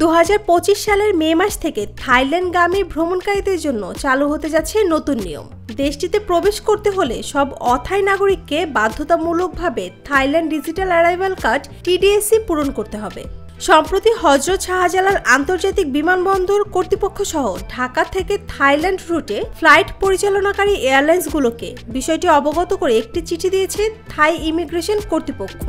2025 সালের মে মাস থেকে থাইল্যান্ডগামী ভ্রমণকারীদের জন্য চালু হতে যাচ্ছে নতুন নিয়ম। দেশটিতে প্রবেশ করতে হলে সব অথাই নাগরিককে বাধ্যতামূলকভাবে Thailand digital arrival card TDSC পূরণ করতে হবে। সম্প্রতি হযরত শাহজালাল আন্তর্জাতিক বিমানবন্দর কর্তৃপক্ষ সহ ঢাকা থেকে থাইল্যান্ড রুটে ফ্লাইট পরিচালনাকারী এয়ারলাইন্সগুলোকে বিষয়টি অবগত করে একটি চিঠি দিয়েছে থাই ইমিগ্রেশন কর্তৃপক্ষ।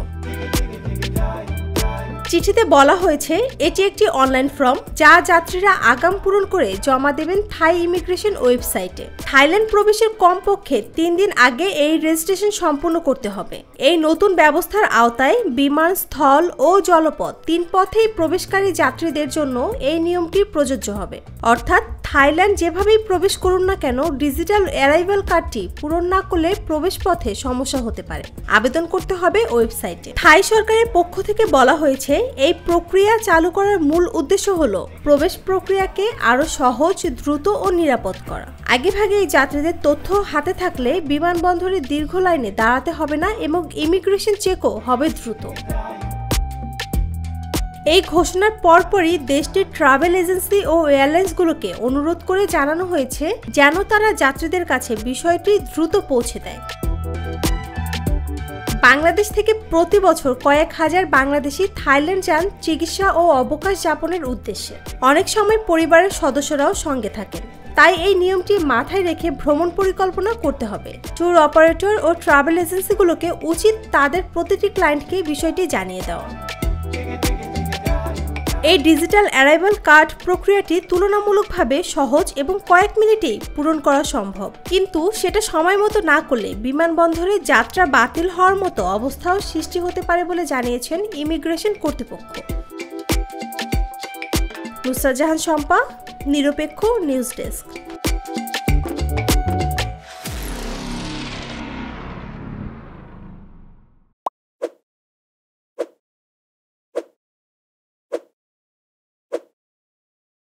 চিঠিতে বলা হয়েছে, এটি একটি অনলাইন ফর্ম যা যাত্রীরা আগাম পূরণ করে জমা দেবেন থাই ইমিগ্রেশন ওয়েবসাইটে। থাইল্যান্ড প্রবেশের কমপক্ষে 3 দিন আগে এই রেজিস্ট্রেশন সম্পূর্ণ করতে হবে। এই নতুন ব্যবস্থার আওতায় বিমান, স্থল ও জলপথ 3 পথেই প্রবেশকারী যাত্রীদের জন্য এই নিয়মটি প্রযোজ্য হবে। অর্থাৎ থাইল্যান্ড যেভাবেই প্রবেশ করুন না কেন, ডিজিটাল অ্যারাইভাল কার্ডটি পূরণ না করলে প্রবেশ পথে সমস্যা হতে পারে। আবেদন করতে হবে ওয়েবসাইটে। থাই সরকারের পক্ষ থেকে বলা হয়েছে, এই প্রক্রিয়া চালু করার মূল উদ্দেশ্য হলো প্রবেশ প্রক্রিয়াকে আরো সহজ, দ্রুত ও নিরাপদ করা। আগেভাগে এই যাত্রীদের তথ্য হাতে থাকলে বিমানবন্দরে দীর্ঘ লাইনে দাঁড়াতে হবে না এবং ইমিগ্রেশন চেকও হবে দ্রুত। এই ঘোষণার পরপরই দেশটির ট্রাভেল এজেন্সি ও এয়ারলাইন্সগুলোকে অনুরোধ করে জানানো হয়েছে যেন তারা যাত্রীদের কাছে বিষয়টি দ্রুত পৌঁছে দেয়। বাংলাদেশ থেকে প্রতি বছর কয়েক হাজার বাংলাদেশি থাইল্যান্ড যান চিকিৎসা ও অবকাশ যাপনের উদ্দেশ্যে। অনেক সময় পরিবারের সদস্যরাও সঙ্গে থাকেন। তাই এই নিয়মটি মাথায় রেখে ভ্রমণ পরিকল্পনা করতে হবে। ট্যুর অপারেটর ও ট্রাভেল এজেন্সিগুলোকে উচিত তাদের প্রতিটি ক্লায়েন্টকে বিষয়টি জানিয়ে দেওয়া। এই ডিজিটাল অ্যারাইভাল কার্ড প্রক্রিয়াটি তুলনামূলকভাবে সহজ এবং কয়েক মিনিটেই পূরণ করা সম্ভব। কিন্তু সেটা সময় মতো না করলে বিমানবন্দরে যাত্রা বাতিল হওয়ার মতো অবস্থাও সৃষ্টি হতে পারে বলে জানিয়েছেন ইমিগ্রেশন কর্তৃপক্ষ। নুসরাত জাহান শম্পা, নিরপেক্ষ নিউজ ডেস্ক।